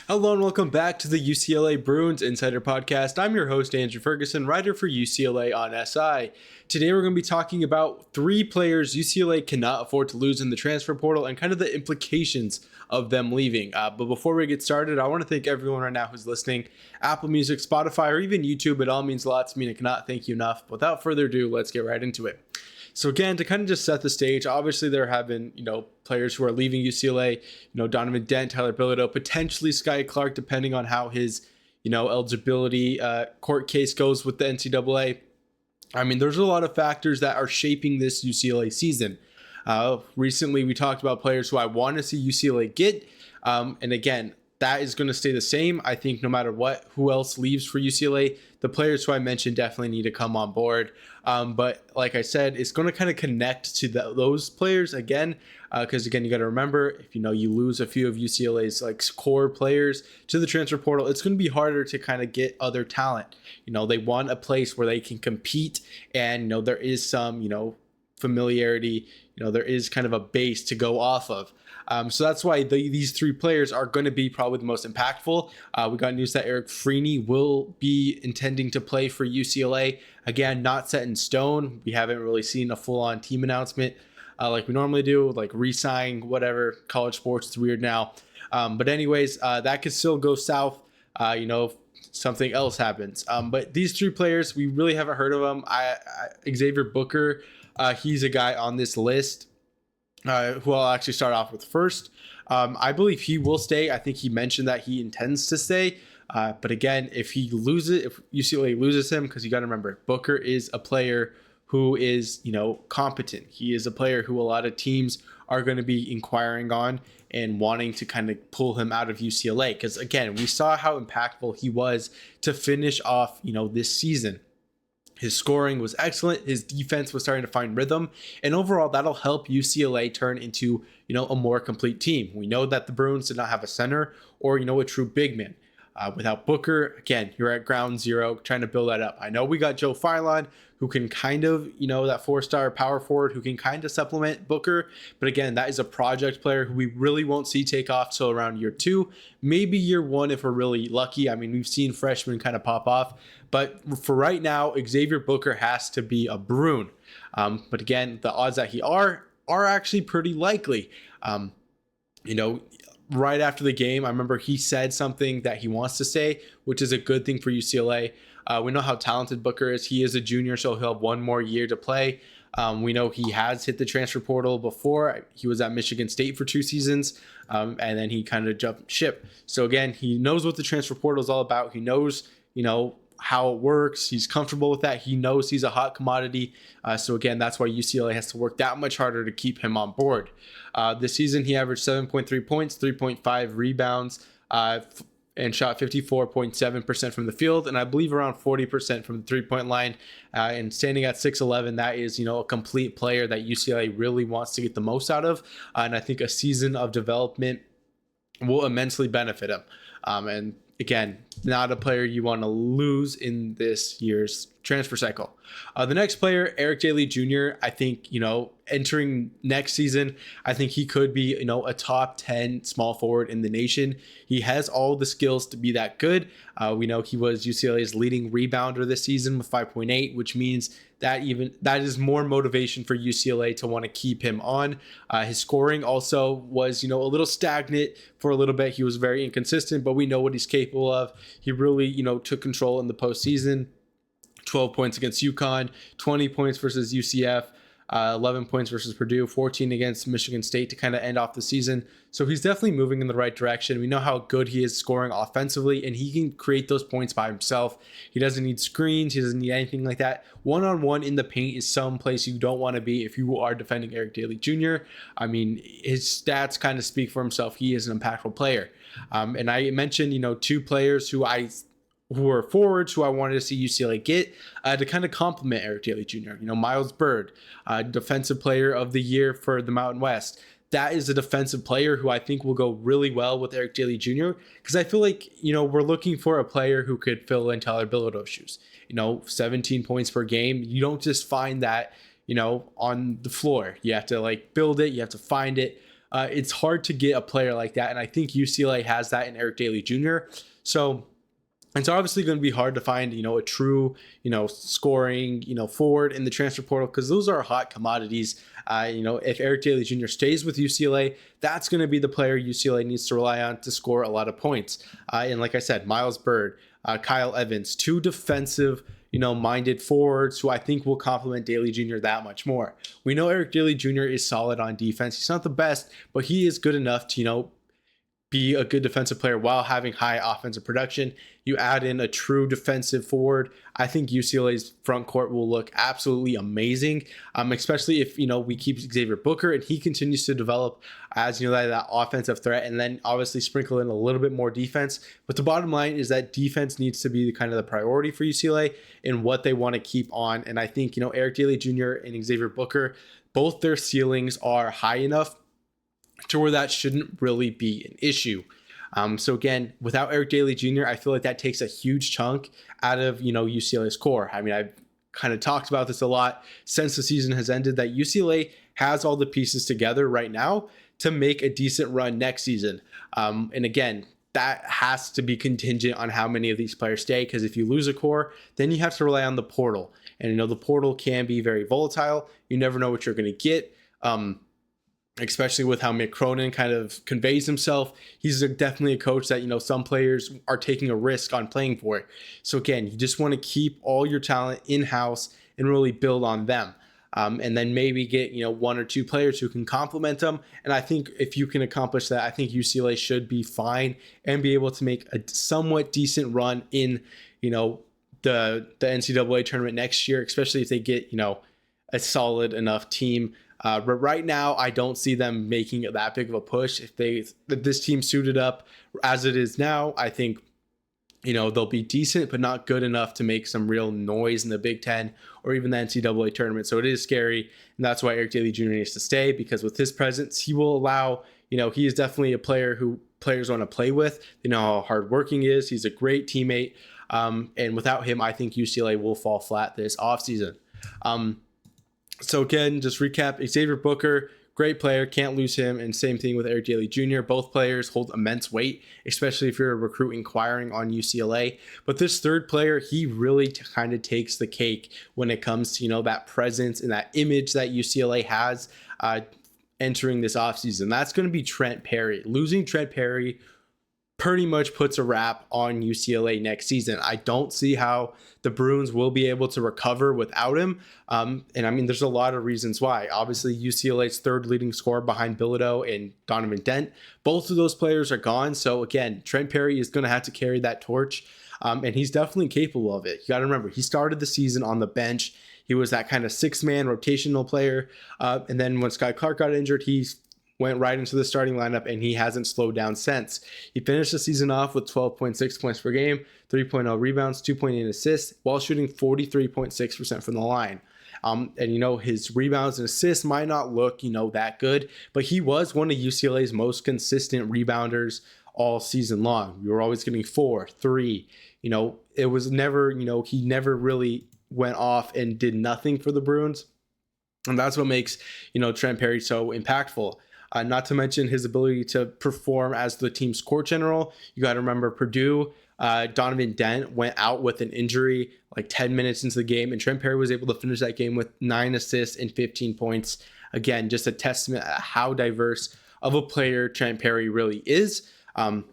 Hello and welcome back to the UCLA Bruins Insider Podcast. I'm your host, Andrew Ferguson, writer for UCLA on SI. Today we're going to be talking about three players UCLA cannot afford to lose in the transfer portal and kind of the implications of them leaving. But before we get started, I want to thank everyone right now who's listening. Apple Music, Spotify, or even YouTube. It all means a lot to me and I cannot thank you enough. Without further ado, let's get right into it. So again, to kind of just set the stage, obviously there have been, players who are leaving UCLA, Donovan Dent, Tyler Bilodeau, potentially Sky Clark, depending on how his, eligibility court case goes with the NCAA. I mean, there's a lot of factors that are shaping this UCLA season. Recently, we talked about players who I want to see UCLA get. And again, that is going to stay the same. I think no matter who else leaves for UCLA, the players who I mentioned definitely need to come on board. But like I said, it's going to kind of connect to those players again, because again, you got to remember, if you lose a few of UCLA's core players to the transfer portal, it's going to be harder to kind of get other talent. They want a place where they can compete, and there is some familiarity. There is kind of a base to go off of. So that's why these three players are going to be probably the most impactful. We got news that Eric Freeney will be intending to play for UCLA. Again, not set in stone. We haven't really seen a full-on team announcement like we normally do, like re-sign, whatever. College sports is weird now. But anyways, that could still go south, if something else happens. But these three players, we really haven't heard of them. Xavier Booker, he's a guy on this list. Who I'll actually start off with first. I believe he will stay. I think he mentioned that he intends to stay. But again, if UCLA loses him, because you got to remember, Booker is a player who is, competent. He is a player who a lot of teams are going to be inquiring on and wanting to kind of pull him out of UCLA. Because again, we saw how impactful he was to finish off, this season. His scoring was excellent. His defense was starting to find rhythm. And overall, that'll help UCLA turn into, a more complete team. We know that the Bruins did not have a center or, a true big man. Without Booker, again, you're at ground zero trying to build that up. I know we got Joe Philon, who can kind of, that 4-star power forward who can kind of supplement Booker. But again, that is a project player who we really won't see take off till around year 2, maybe year 1 if we're really lucky. I mean, we've seen freshmen kind of pop off. But for right now, Xavier Booker has to be a Bruin. But again, the odds that he are actually pretty likely. Right after the game, I remember he said something that he wants to say, which is a good thing for UCLA. We know how talented Booker is. He is a junior, so he'll have one more year to play. We know he has hit the transfer portal before. He was at Michigan State for 2 seasons, and then he kind of jumped ship. So again, he knows what the transfer portal is all about. He knows, how it works. He's comfortable with that. He knows he's a hot commodity. So again, that's why UCLA has to work that much harder to keep him on board. This season, he averaged 7.3 points, 3.5 rebounds, and shot 54.7% from the field, and I believe around 40% from the three-point line. And standing at 6'11", that is, a complete player that UCLA really wants to get the most out of. And I think a season of development will immensely benefit him. And again, not a player you want to lose in this year's transfer cycle. The next player, Eric Daly Jr., I think, entering next season, I think he could be, a top 10 small forward in the nation. He has all the skills to be that good. We know he was UCLA's leading rebounder this season with 5.8, which means that is more motivation for UCLA to want to keep him on. His scoring also was, a little stagnant for a little bit. He was very inconsistent, but we know what he's capable of. He really, took control in the postseason. 12 points against UConn, 20 points versus UCF, 11 points versus Purdue, 14 against Michigan State to kind of end off the season. So he's definitely moving in the right direction. We know how good he is scoring offensively, and he can create those points by himself. He doesn't need screens. He doesn't need anything like that. One-on-one in the paint is some place you don't want to be if you are defending Eric Daly Jr. I mean, his stats kind of speak for himself. He is an impactful player. And I mentioned, 2 players who are forwards who I wanted to see UCLA get to kind of complement Eric Daly Jr. Miles Byrd, defensive player of the year for the Mountain West. That is a defensive player who I think will go really well with Eric Daly Jr. because I feel like, we're looking for a player who could fill in Tyler Bilodeau's shoes. 17 points per game. You don't just find that, on the floor. You have to build it. You have to find it. it's hard to get a player like that. And I think UCLA has that in Eric Daly Jr. So it's obviously going to be hard to find, a true, scoring, forward in the transfer portal, because those are hot commodities. If Eric Daly Jr. stays with UCLA, that's going to be the player UCLA needs to rely on to score a lot of points. And like I said, Miles Byrd, Kyle Evans, two defensive, minded forwards who I think will complement Daly Jr. that much more. We know Eric Daly Jr. is solid on defense. He's not the best, but he is good enough to, be a good defensive player while having high offensive production. You add in a true defensive forward, I think UCLA's front court will look absolutely amazing, especially if, we keep Xavier Booker and he continues to develop as, that offensive threat, and then obviously sprinkle in a little bit more defense. But the bottom line is that defense needs to be kind of the priority for UCLA and what they want to keep on. And I think, Eric Daly Jr. and Xavier Booker, both their ceilings are high enough to where that shouldn't really be an issue. So again, without Eric Daly Jr., I feel like that takes a huge chunk out of, UCLA's core. I mean, I've kind of talked about this a lot since the season has ended, that UCLA has all the pieces together right now to make a decent run next season. And again, that has to be contingent on how many of these players stay, because if you lose a core, then you have to rely on the portal. And, the portal can be very volatile. You never know what you're going to get. Especially with how Mick Cronin kind of conveys himself. He's definitely a coach that, some players are taking a risk on playing for it. So again, you just want to keep all your talent in-house and really build on them. And then maybe get, one or two players who can complement them. And I think if you can accomplish that, I think UCLA should be fine and be able to make a somewhat decent run in, the NCAA tournament next year, especially if they get, a solid enough team. But right now, I don't see them making it that big of a push. If this team suited up as it is now, I think, they'll be decent, but not good enough to make some real noise in the Big Ten or even the NCAA tournament. So it is scary. And that's why Eric Daly Jr. needs to stay, because with his presence, he will allow, he is definitely a player who players want to play with. They know how hardworking he is. He's a great teammate. And without him, I think UCLA will fall flat this offseason. So again, just recap, Xavier Booker, great player, can't lose him. And same thing with Eric Daly Jr. Both players hold immense weight, especially if you're a recruit inquiring on UCLA. But this third player, he really kind of takes the cake when it comes to, that presence and that image that UCLA has entering this offseason. That's going to be Trent Perry. Losing Trent Perry pretty much puts a wrap on UCLA next season. I don't see how the Bruins will be able to recover without him. And I mean, there's a lot of reasons why. Obviously, UCLA's third leading scorer behind Bilodeau and Donovan Dent, both of those players are gone. So again, Trent Perry is going to have to carry that torch. And he's definitely capable of it. You got to remember, he started the season on the bench. He was that kind of six-man rotational player. And then when Sky Clark got injured, he went right into the starting lineup, and he hasn't slowed down since. He finished the season off with 12.6 points per game, 3.0 rebounds, 2.8 assists, while shooting 43.6% from the line. And, his rebounds and assists might not look, that good, but he was one of UCLA's most consistent rebounders all season long. We were always getting 4, 3. It was never, he never really went off and did nothing for the Bruins. And that's what makes, Trent Perry so impactful. Not to mention his ability to perform as the team's court general. You got to remember Purdue, Donovan Dent went out with an injury like 10 minutes into the game, and Trent Perry was able to finish that game with 9 assists and 15 points. Again, just a testament at how diverse of a player Trent Perry really is. And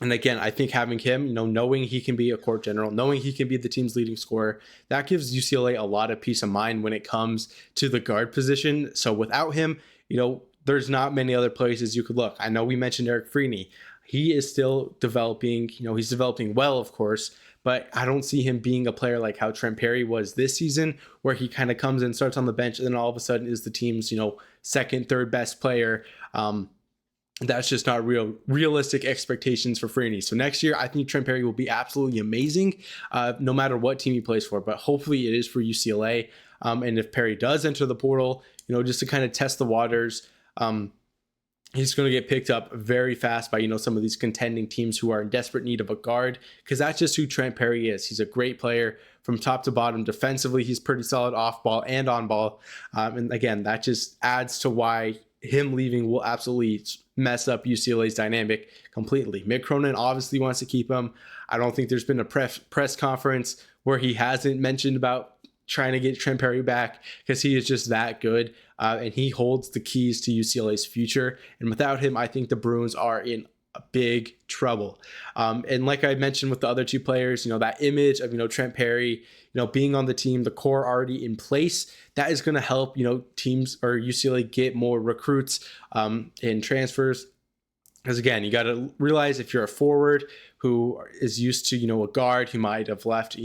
again, I think having him, knowing he can be a court general, knowing he can be the team's leading scorer, that gives UCLA a lot of peace of mind when it comes to the guard position. So without him, there's not many other places you could look. I know we mentioned Eric Freeney. He is still developing, he's developing well, of course, but I don't see him being a player like how Trent Perry was this season, where he kind of comes in, starts on the bench, and then all of a sudden is the team's, second, third best player. That's just not realistic expectations for Freeney. So next year, I think Trent Perry will be absolutely amazing, no matter what team he plays for, but hopefully it is for UCLA. And if Perry does enter the portal, just to kind of test the waters, he's going to get picked up very fast by, some of these contending teams who are in desperate need of a guard, because that's just who Trent Perry is. He's a great player from top to bottom. Defensively, he's pretty solid off ball and on ball. And again, that just adds to why him leaving will absolutely mess up UCLA's dynamic completely. Mick Cronin obviously wants to keep him. I don't think there's been a press conference where he hasn't mentioned about trying to get Trent Perry back, because he is just that good, and he holds the keys to UCLA's future. And without him, I think the Bruins are in big trouble. And like I mentioned with the other two players, that image of, Trent Perry, being on the team, the core already in place, that is going to help, teams or UCLA get more recruits in transfers. Because again, you got to realize if you're a forward who is used to, a guard who might have left,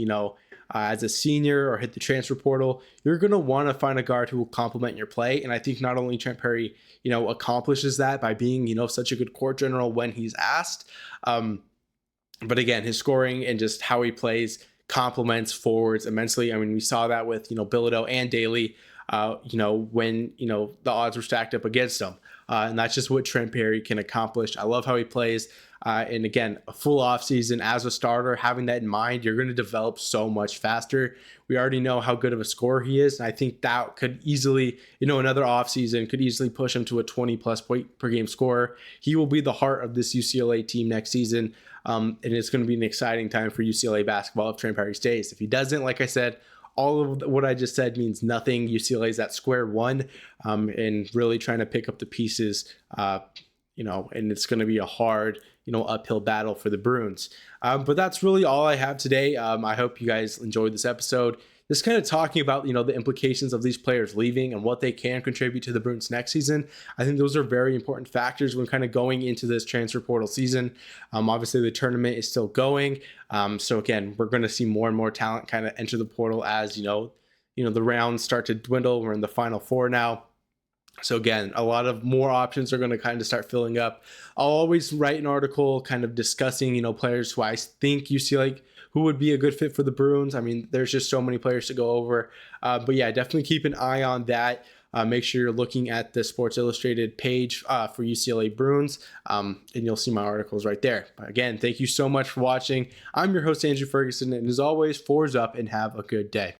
as a senior or hit the transfer portal, you're going to want to find a guard who will complement your play. And I think not only Trent Perry, accomplishes that by being, such a good court general when he's asked, but again, his scoring and just how he plays complements forwards immensely. I mean, we saw that with, Bilodeau and Daly, when, the odds were stacked up against him. And that's just what Trent Perry can accomplish. I love how he plays. And again, a full offseason as a starter, having that in mind, you're going to develop so much faster. We already know how good of a scorer he is. And I think that could easily, another offseason could easily push him to a 20-plus point per game scorer. He will be the heart of this UCLA team next season. And it's going to be an exciting time for UCLA basketball if Trent Perry stays. If he doesn't, like I said, all of what I just said means nothing. UCLA is at square one, and really trying to pick up the pieces, and it's going to be a hard, uphill battle for the Bruins. But that's really all I have today. I hope you guys enjoyed this episode. Just kind of talking about, the implications of these players leaving and what they can contribute to the Bruins next season. I think those are very important factors when kind of going into this transfer portal season. Obviously, the tournament is still going. So again, we're going to see more and more talent kind of enter the portal as, the rounds start to dwindle. We're in the Final Four now. So again, a lot of more options are going to kind of start filling up. I'll always write an article kind of discussing, players who I think UCLA who would be a good fit for the Bruins. I mean, there's just so many players to go over. But yeah, definitely keep an eye on that. Make sure you're looking at the Sports Illustrated page for UCLA Bruins, and you'll see my articles right there. But again, thank you so much for watching. I'm your host, Andrew Ferguson, and as always, fours up and have a good day.